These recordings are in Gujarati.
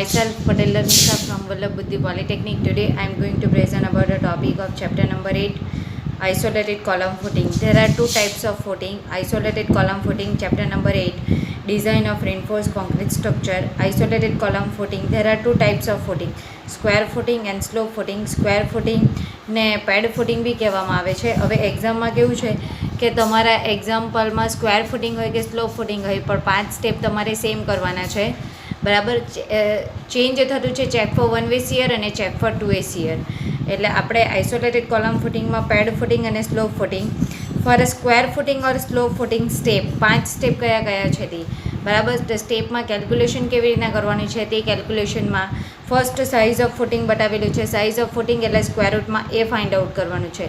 myself Patel Nisha from Vallabh Buddhi Polytechnic. Today I am going to present about the topic of chapter number 8, isolated column footing. There are two types of footing. Isolated column footing, chapter number 8, design of reinforced concrete structure. Isolated column footing, there are two types of footing, square footing and slope footing. Square footing ને પેડ ફૂટિંગ બી કહેવામાં આવે છે. હવે એક્ઝામમાં કેવું છે કે તમારા એક્ઝામ્પલમાં સ્ક્વેર ફૂટિંગ હોય કે સ્લોપ ફૂટિંગ હોય, પણ 5 સ્ટેપ તમારે સેમ કરવાના છે. બરાબર, ચેન્જ થતું છે ચેક ફોર 1 વે શિયર અને ચેક ફોર 2 વે શિયર. એટલે આપણે આઇસોલેટેડ કોલમ ફૂટિંગમાં પેડ ફૂટિંગ અને slope footing. For square footing or slope footing step, 5 step કયા કયા છે તે. બરાબર, સ્ટેપમાં કેલ્ક્યુલેશન કેવી રીતના કરવાની છે તે કેલ્ક્યુલેશનમાં ફર્સ્ટ સાઇઝ ઓફ ફૂટિંગ બતાવેલું છે. સાઇઝ ઓફ ફૂટિંગ એટલે સ્ક્વેર રૂટમાં એ ફાઇન્ડ આઉટ કરવાનું છે.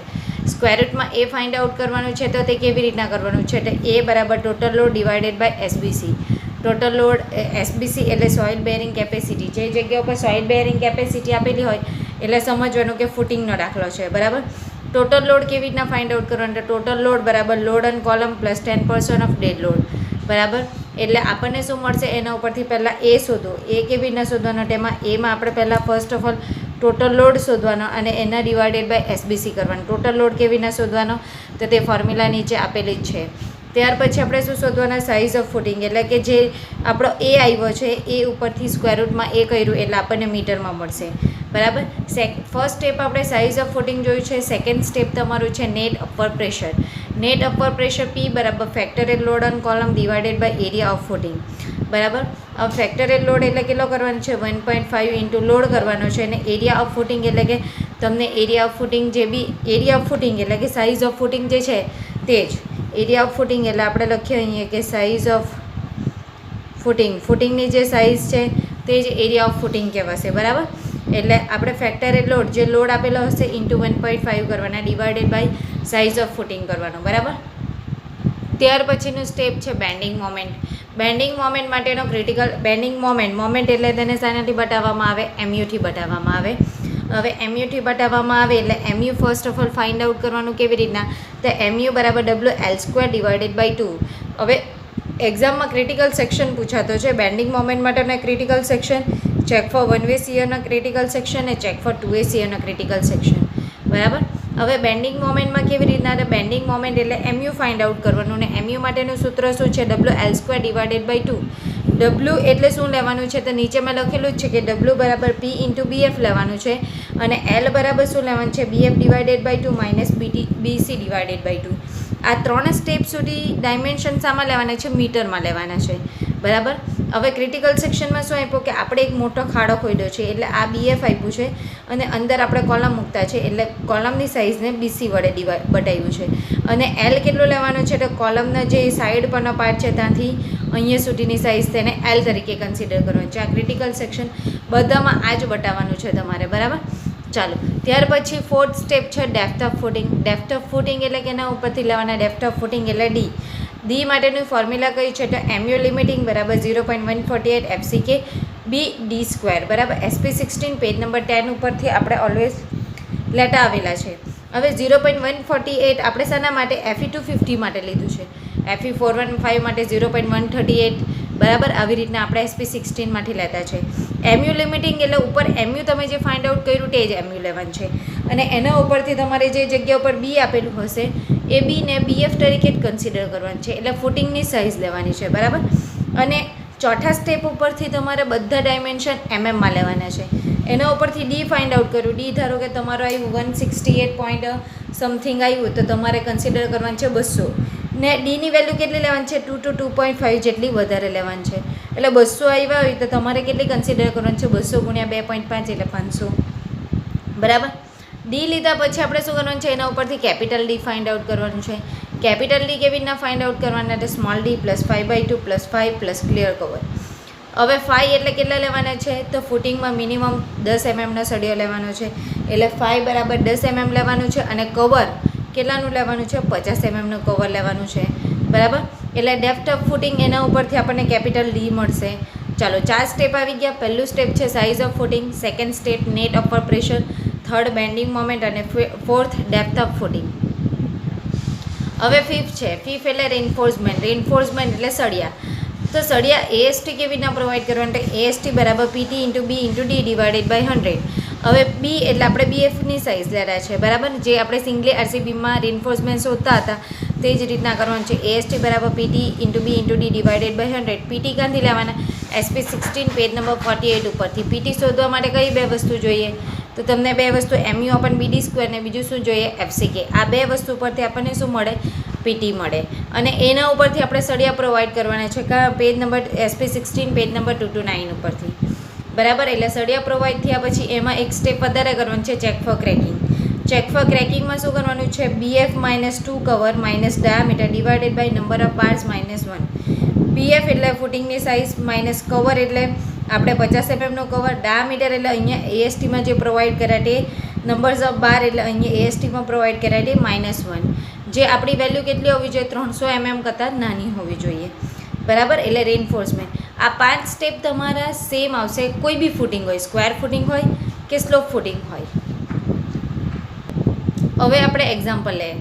સ્ક્વેર રૂટમાં એ ફાઇન્ડ આઉટ કરવાનું છે તો તે કેવી રીતના કરવાનું છે તો એ બરાબર total load divided by SBC. Total load SBC એટલે સોઇલ બેરિંગ કેપેસિટી. જે જગ્યા ઉપર સોઇલ બેરિંગ કેપેસિટી આપેલી હોય એટલે સમજવાનું કે ફૂટિંગનો દાખલો છે. બરાબર, ટોટલ લોડ કેવી રીતના ફાઇન્ડ આઉટ કરવાનો તો ટોટલ લોડ બરાબર load on column plus 10% of dead load. બરાબર, એટલે આપણને શું મળશે એના ઉપરથી પહેલાં એ શોધો. એ કેવી રીતના શોધવાનો, એમાં આપણે પહેલાં first of all total load શોધવાનો અને એના ડિવાઇડેડ બાય એસબીસી કરવાનો. ટોટલ લોડ કેવી રીતના શોધવાનો તો તે ફોર્મ્યુલા નીચે આપેલી જ છે. ત્યાર પછી આપણે શું શોધવાના, સાઇઝ ઓફ ફૂટિંગ એટલે કે જે આપણો એ આવ્યો છે એ ઉપરથી સ્ક્વેર રૂટમાં એ કર્યું એટલે આપણને મીટરમાં મળશે. બરાબર, ફર્સ્ટ સ્ટેપ આપણે સાઇઝ ઓફ ફૂટિંગ જોયું છે. સેકન્ડ સ્ટેપ તમારું છે net upper pressure. Net upper pressure P બરાબર factored load on column divided by area of footing. બરાબર, હવે ફેક્ટરેડ લોડ એટલે કેટલો કરવાનો છે 1.5 ઇન્ટુ લોડ કરવાનો છે અને એરિયા ઓફ ફૂટિંગ એટલે કે તમને એરિયા ઓફ ફૂટિંગ જે બી એરિયા ઓફ ફૂટિંગ એટલે કે સાઇઝ ઓફ ફૂટિંગ જે છે તે જ એરિયા ઓફ ફૂટિંગ એટલે આપણે લખીએ અહીંયા કે સાઇઝ ઓફ ફૂટિંગ. ફૂટિંગની જે સાઇઝ છે તે જ એરિયા ઓફ ફૂટિંગ કહેવાશે. બરાબર, એટલે આપણે ફેક્ટરેડ લોડ જે લોડ આપેલો હશે ઇન્ટુ 1.5 કરવાના divided by size of footing કરવાનું. બરાબર, ત્યાર પછીનું સ્ટેપ છે બેન્ડિંગ મોમેન્ટ. બેન્ડિંગ મોમેન્ટ માટેનો ક્રિટિકલ બેન્ડિંગ મોમેન્ટ એટલે તેને શાનાથી બતાવવામાં આવે, એમયુથી બતાવવામાં આવે. હવે એમયુથી બતાવવામાં આવે એટલે MU first of all find out કરવાનું કેવી રીતના તો એમયુ બરાબર WL² ડિવાઇડેડ બાય 2. હવે એક્ઝામમાં ક્રિટિકલ સેક્શન પૂછાતો છે. બેન્ડિંગ મોમેન્ટ માટેનો critical section, check for 1 way શિયરનો ક્રિટિકલ સેક્શન અને ચેક ફોર 2 વે શિયરનો ક્રિટિકલ સેક્શન. બરાબર, હવે બેન્ડિંગ મોમેન્ટમાં કેવી રીતના તો બેન્ડિંગ મોમેન્ટ એટલે એમયુ ફાઇન્ડ આઉટ કરવાનું અને એમયુ માટેનું સૂત્ર શું છે WL² ડિવાઇડેડ બાય 2. W એટલે શું લેવાનું છે તો નીચે મેં લખેલું જ છે કે W બરાબર P ઇન્ટુ BF લેવાનું છે અને L બરાબર શું લેવાનું છે BF divided by 2 minus BC divided by 2. આ 3 સ્ટેપ સુધી ડાયમેન્શન શામાં લેવાના છે, મીટરમાં લેવાના છે. બરાબર, હવે ક્રિટિકલ સેક્શનમાં શું આપ્યું કે આપણે એક મોટો ખાડો ખોદ્યો છે એટલે આ BF આપ્યું છે અને અંદર આપણે કોલમ મૂકતા છે એટલે કોલમની સાઇઝને BC વડે બતાવ્યું છે. અને L કેટલો લેવાનો છે તો કોલમના જે સાઈડ પરનો પાર્ટ છે ત્યાંથી અહીંયા સુધીની સાઇઝ તેને L તરીકે કન્સિડર કરવાનું છે. આ ક્રિટિકલ સેક્શન બધામાં આ જ બતાવવાનું છે તમારે. બરાબર, ચાલો ત્યાર પછી ફોર્થ સ્ટેપ છે depth of footing. Depth of footing એટલે કે એના ઉપરથી લેવાના ડેપ્થ ઓફ ફૂટિંગ એટલે ડી માટેનું ફોર્મ્યુલા કઈ છે તો એમયુ લિમિટિંગ બરાબર 0.148 FCK BD². બરાબર, SP16 પેજ નંબર 10 ઉપરથી આપણે ઓલવેઝ લેટા આવેલા છે. હવે 0.148 આપણે શાના માટે FE250 માટે લીધું છે, FE415 માટે 0.138. બરાબર, આવી રીતના આપણે SP16 માંથી લેતા છે. એમયુ લિમિટિંગ એટલે ઉપર એમયુ તમે જે ફાઇન્ડ આઉટ કર્યું તે જ એમયુ લેવાનું છે અને એના ઉપરથી તમારે જે જગ્યા ઉપર બી આપેલું હશે એ બીને BF તરીકે જ કન્સિડર કરવાનું છે એટલે ફૂટિંગની સાઇઝ લેવાની છે. બરાબર, અને ચોથા સ્ટેપ ઉપરથી તમારે બધા ડાયમેન્શન એમએમમાં લેવાના છે. એના ઉપરથી ડી ફાઇન્ડ આઉટ કર્યું. ડી ધારો કે તમારું આવ્યું 168 પોઈન્ટ સમથિંગ આવ્યું તો તમારે કન્સિડર કરવાનું છે 200 ને ડીની વેલ્યુ કેટલી લેવાની છે 2 to 2.5 જેટલી વધારે લેવાની છે. એટલે 200 આવ્યા હોય તો તમારે કેટલી કન્સિડર કરવાની છે 200 ગુણ્યા 2.5 એટલે 500. બરાબર, ડી લીધા પછી આપણે શું કરવાનું છે એના ઉપરથી કેપિટલ ડી ફાઇન્ડ આઉટ કરવાનું છે. કેપિટલ ડી કેવી રીતના ફાઇન્ડ આઉટ કરવાના એટલે small D plus 5/2 plus 5 plus clear cover. હવે 5 એટલે કેટલા લેવાના છે તો ફૂટિંગમાં મિનિમમ 10 mmનો સળિયો લેવાનો છે એટલે 5 બરાબર 10 mm લેવાનું છે અને કવર કેટલાનું લેવાનું છે 50 mmનું કવર લેવાનું છે. બરાબર, એટલે ડેપ્થ ઓફ ફૂટિંગ એના ઉપરથી આપણને કેપિટલ ડી મળશે. ચાલો 4 સ્ટેપ આવી ગયા. પહેલું સ્ટેપ છે size of footing, second step net upper pressure, third bending moment અને ફોર્થ ડેપ્થ ઓફ ફૂટિંગ. હવે ફિફ્થ છે, ફિફ્થ એટલે રેઇન્ફોર્સમેન્ટ એટલે સળિયા. તો સળિયા એએસટી કેવી રીતના પ્રોવાઈડ કરવાનું, તો એએસટી બરાબર PT into B into D divided by 100. હવે બી એટલે આપણે બીએફની સાઇઝ લેતા છે, બરાબર, જે આપણે સિંગલી આરસીબીમાં રિન્ફોર્સમેન્ટ શોધતા હતા તે જ રીતના કરવાનું છે. એએસટી બરાબર PT into B into D divided by 100. પીટી ક્યાંથી લેવાના? એસપી 16 પેજ નંબર 48 ઉપરથી. પીટી શોધવા માટે કઈ બે વસ્તુ જોઈએ? તો તમને બે વસ્તુ MU અપન BD સ્ક્વેર ને બીજું શું જોઈએ? FCK. આ બે વસ્તુ પરથી આપણને શું મળે? પીટી મળે. અને એના ઉપરથી આપણે સળિયા પ્રોવાઈડ કરવાના છે કા page number SP 16 page number 229 ઉપરથી, બરાબર. એટલે સળિયા પ્રોવાઈડ થયા પછી એમાં એક સ્ટેપ વધારે કરવાનું છે, check for cracking. Check for ક્રેકિંગમાં શું કરવાનું છે? BF -2 cover minus diameter divided by number of parts -1. BF એટલે ફૂટિંગની સાઇઝ માઇનસ કવર એટલે આપણે 50 mm નો કવર, ડાયામીટર એટલે અહીંયા ASTમાં જે પ્રોવાઈડ કર્યા તે નંબર્સ ઓફ બાર એટલે અહીંયા ASTમાં પ્રોવાઈડ કર્યા તે -1. જે આપણી વેલ્યુ કેટલી હોવી જોઈએ? 300 mm કરતાં નાની હોવી જોઈએ, બરાબર. એટલે રેઇનફોર્સમેન્ટ. આ 5 સ્ટેપ તમારા સેમ આવશે કોઈ બી ફૂટિંગ હોય, સ્ક્વેર ફૂટિંગ હોય કે સ્લોપ ફૂટિંગ હોય. હવે આપણે એક્ઝામ્પલ લઈએ.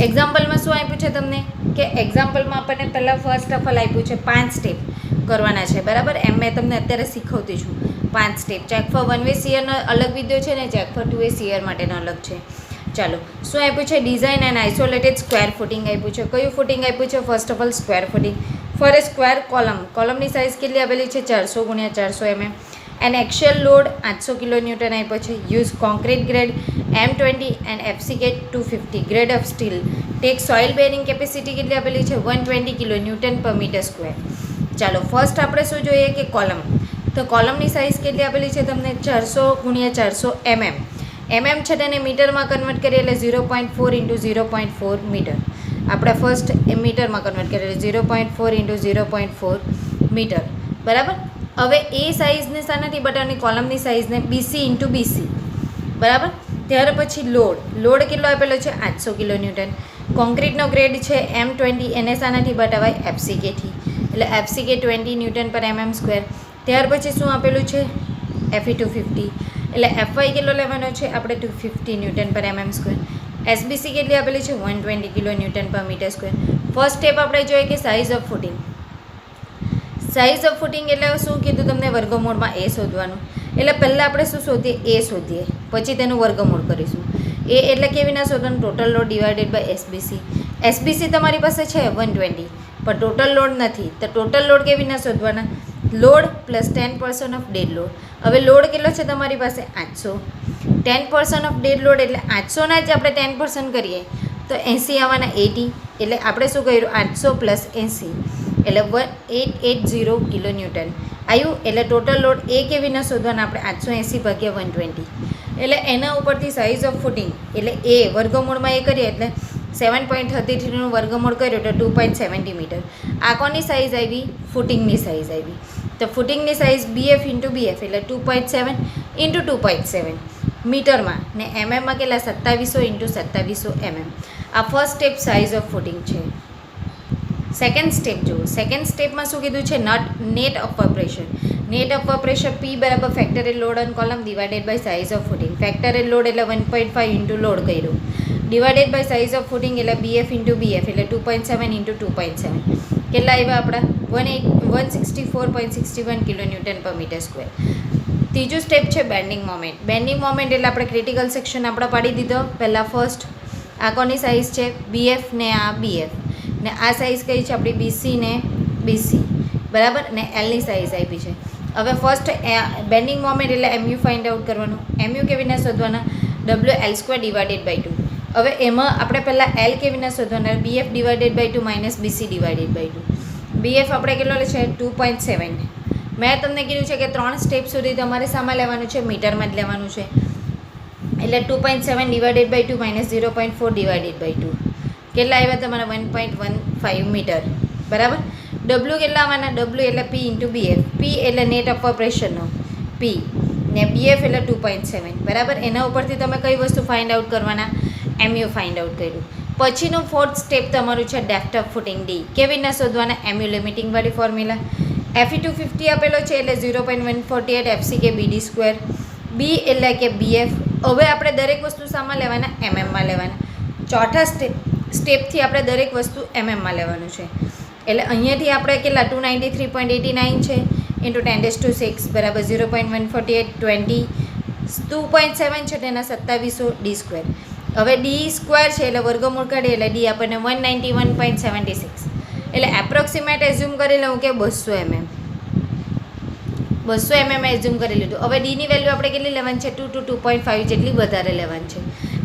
એક્ઝામ્પલમાં શું આપ્યું છે તમને? કે એક્ઝામ્પલમાં આપણને પહેલાં ફર્સ્ટ ઓફ ઓલ આપ્યું છે 5 સ્ટેપ કરવાના છે, બરાબર. એમ મેં તમને અત્યારે શીખવતી છું 5 સ્ટેપ. ચેક ફોર 1 વે શિયરનો અલગ વિડીયો છે ને ચેક ફોર 2 વે શિયર માટેનો અલગ છે. ચાલો, શું આપ્યું છે? Design and isolated square footing આપ્યું છે. કયું ફૂટિંગ આપ્યું છે? First of all square footing for a square column. કોલમની સાઇઝ કેટલી આપેલી છે? 400 × 400 mm. And actual load 800 kN આપ્યો છે. Use concrete grade M20 and FCK 250 grade of steel. Take soil bearing capacity કેટલી આપેલી છે? 120 kN/m². ચાલો, ફર્સ્ટ આપણે શું જોઈએ કે કોલમ. તો કોલમની સાઇઝ કેટલી આપેલી છે તમને? 400 × 400 mm. mm છે તેને મીટરમાં કન્વર્ટ કરીએ એટલે 0.4 × 0.4 મીટર. આપણે ફર્સ્ટ મીટરમાં કન્વર્ટ કરીએ એટલે 0.4 × 0.4 મીટર, બરાબર. હવે એ સાઇઝને શાનાથી બતાવવાની? કોલમની સાઇઝને BC × BC, બરાબર. ત્યાર પછી લોડ કેટલો આપેલો છે? 800 kN. કોન્ક્રીટનો ગ્રેડ છે M20, એને શાનાથી બતાવાય? FCK થી, એટલે FCK 20 N/mm². ત્યાર પછી શું આપેલું છે? FE 250, એટલે FY કેટલો લેવાનો છે આપણે? 250 N/mm². SBC કેટલી આપેલી છે? 120 kN/m². ફર્સ્ટ સ્ટેપ આપણે જોઈએ કે size of footing. Size of footing એટલે શું કીધું તમને? વર્ગમૂળમાં એ શોધવાનું. એટલે પહેલાં આપણે શું શોધીએ? એ શોધીએ, પછી તેનું વર્ગમૂળ કરીશું. એ એટલે કેવી ના શોધવાનું? Total load divided by SBC. SBC તમારી પાસે છે 120, પણ ટોટલ લોડ નથી, તો ટોટલ લોડ કેવી ના શોધવાના? Load plus 10% of dead load. હવે લોડ કેટલો છે તમારી પાસે? 800. 10% ઓફ ડેડ લોડ એટલે 800ના જ આપણે 10% કરીએ તો 80 આવવાના. 80 એટલે આપણે શું કર્યું? 800 + 80 એટલે 1880 kN આવ્યું. એટલે ટોટલ લોડ એ કેવી ના શોધવાના આપણે? 880 / 120. એટલે એના ઉપરથી સાઇઝ ઓફ ફૂટિંગ એટલે એ વર્ગમૂળમાં એ કરીએ એટલે 7.33નું વર્ગમૂળ કર્યું તો 2.70 મીટર. આ કોની સાઇઝ આવી? ફૂટિંગની સાઇઝ આવી. તો ફૂટિંગની સાઇઝ BF × BF એટલે 2.7 × 2.7 મીટરમાં ને mmમાં કેટલા? 2700 × 2700 mm. આ first step size of footing છે. સેકન્ડ સ્ટેપ જુઓ. સેકન્ડ સ્ટેપમાં શું કીધું છે? Net upper pressure. Net upper pressure P બરાબર factored load on column divided by size of footing. Factored load એટલે 1.5 × લોડ કર્યું divided by size of footing એટલે BF × BF એટલે 2.7 × 2.7. કેટલા આવ્યા આપણા? 164.61 kN/m². ત્રીજું સ્ટેપ છે બેન્ડિંગ મોમેન્ટ. બેન્ડિંગ મોમેન્ટ એટલે આપણે ક્રિટિકલ સેક્શન આપણે પાડી દીધો પહેલાં. ફર્સ્ટ આ કોની સાઇઝ છે? BF ને આ BF ને આ સાઇઝ કઈ છે આપણી? BC ને BC, બરાબર. ને Lની સાઇઝ આપી છે. હવે ફર્સ્ટ બેન્ડિંગ મોમેન્ટ એટલે MU ફાઇન્ડ આઉટ કરવાનું. MU કેવી ના શોધવાના? WL² divided by 2. હવે એમાં આપણે પહેલાં L કેવી ના શોધવાના? BF divided by 2 - BC divided by 2. BF આપણે કેટલો લે છે? 2.7. મેં તમને કીધું છે કે 3 સ્ટેપ સુધી તમારે સામાં લેવાનું છે? મીટરમાં જ લેવાનું છે. એટલે 2.7 ડિવાઇડેડ બાય 2 - 0.4 ડિવાઇડેડ બાય 2 કેટલા આવ્યા તમારા? 1.15 મીટર, બરાબર. W કેટલા આવવાના? W એટલે P × BF. P એટલે નેટ અપર પ્રેશરનો P ને BF એટલે 2.7, બરાબર. એના ઉપરથી તમે કઈ વસ્તુ ફાઇન્ડ આઉટ કરવાના? MU ફાઇન્ડ આઉટ કર્યું. પછીનું ફોર્થ સ્ટેપ તમારું છે ડેપ્થ ઓફ ફૂટિંગ D. કેવી ના શોધવાના? MU લિમિટિંગ વાળી ફોર્મ્યુલા. FE 250 આપેલો છે એટલે 0.148 FCK BD². B એટલે કે BF. હવે આપણે દરેક વસ્તુ શામાં લેવાના? MM માં લેવાના. ચોથા સ્ટેપથી આપણે દરેક વસ્તુ MM માં લેવાનું છે. એટલે અહીંયાથી આપણે કેટલા 293.89 છે ઇન્ટુ 10⁶ બરાબર 0.148 20 2.7 છે તેના 2700 ડી સ્ક્વેર. હવે ડી સ્ક્વેર છે એટલે વર્ગમૂળ કાઢીએ એટલે ડી આપણને 191.76 એટલે એપ્રોક્સિમેટ એઝ્યુમ કરી લઉં કે 200 mm એઝ્યુમ કરી લીધું. હવે ડીની વેલ્યુ આપણે કેટલી લેવાની છે 2 to 2.5 જેટલી વધારે લેવાની છે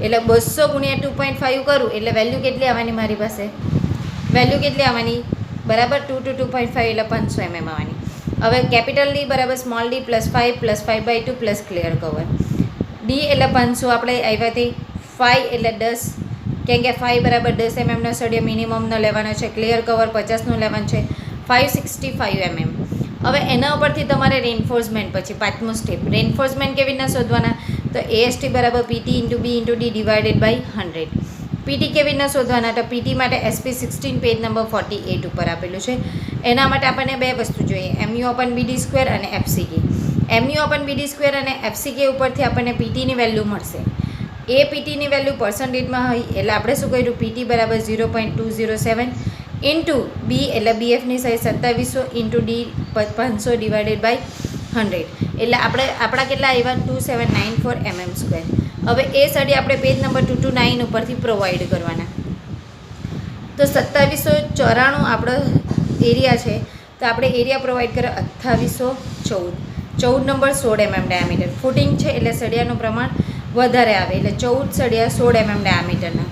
એટલે 200 ગુણ્યા 2.5 કરું એટલે વેલ્યુ કેટલી આવવાની મારી પાસે વેલ્યુ કેટલી આવવાની બરાબર 2 to 2.5 એટલે 500 mm આવવાની. હવે કેપિટલ ડી બરાબર small D +5 +5/2 plus clear cover. D એટલે 500 આપણે આવ્યાથી 5 એટલે 10 કેમ કે 5 બરાબર 10 mm નો સળિયો મિનિમમનો લેવાનો છે. ક્લિયર કવર 50નું લેવાનું છે 565 mm. હવે એના ઉપરથી તમારે રેઇન્ફોર્સમેન્ટ પછી પાંચમું સ્ટેપ રેઇન્ફોર્સમેન્ટ કેવી રીતના શોધવાના તો AST બરાબર PT × B × D divided by 100. PT કેવી રીતના શોધવાના તો PT માટે SP16 પેજ નંબર 48 ઉપર આપેલું છે. એના માટે આપણને બે વસ્તુ જોઈએ MU/BD² અને FCK. MU/BD² અને FCK ઉપરથી આપણને PTની વેલ્યુ મળશે. એ PTની વેલ્યુ પર્સન્ટેજમાં હોય એટલે આપણે શું કર્યું PT બરાબર 0.207 ઇન્ટુ બી એટલે BFની size 2700 into D 500 divided by 100 એટલે આપણા કેટલા આવ્યા 2794 mm². હવે એ સળી આપણે પેજ નંબર 229 ઉપરથી પ્રોવાઈડ કરવાના. તો 2794 આપણો એરિયા છે તો આપણે એરિયા પ્રોવાઈડ કરો 2814 નંબર 16 mm ડાયામીટર. ફૂટિંગ છે એટલે સળિયાનું પ્રમાણ વધારે આવે એટલે 14 સળિયા 16 mm ડાયામીટરના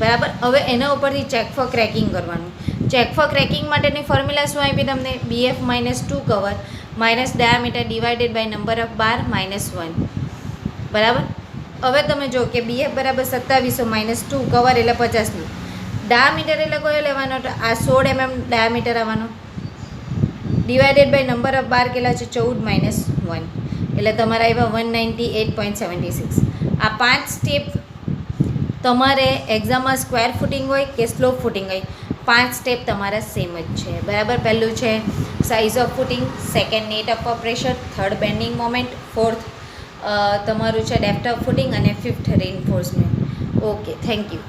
બરાબર. હવે એના ઉપરથી ચેક ફોર ક્રેકિંગ કરવાનું. ચેક ફોર ક્રેકિંગ માટેની ફોર્મ્યુલા શું આપી તમને BF -2 cover minus diameter divided by number of bar -1 બરાબર. હવે તમે જો કે BF બરાબર 2700 -2 કવર એટલે 50નું ડાયામીટર એટલે કયો લેવાનો તો આ 16 mm ડાયામીટર આવવાનો ડિવાઇડેડ બાય નંબર ઓફ બાર કેટલા છે 14 -1 એટલે તમારા આવ્યા 198.76. આ 5 સ્ટેપ તમારે એક્ઝામમાં સ્ક્વેર ફૂટિંગ હોય કે સ્લોપ ફૂટિંગ હોય 5 સ્ટેપ તમારા સેમ જ છે બરાબર. પહેલું છે size of footing, second net of pressure, third bending moment, fourth તમારું છે ડેપ્થ ઓફ ફૂટિંગ અને fifth reinforcement. Okay, thank you.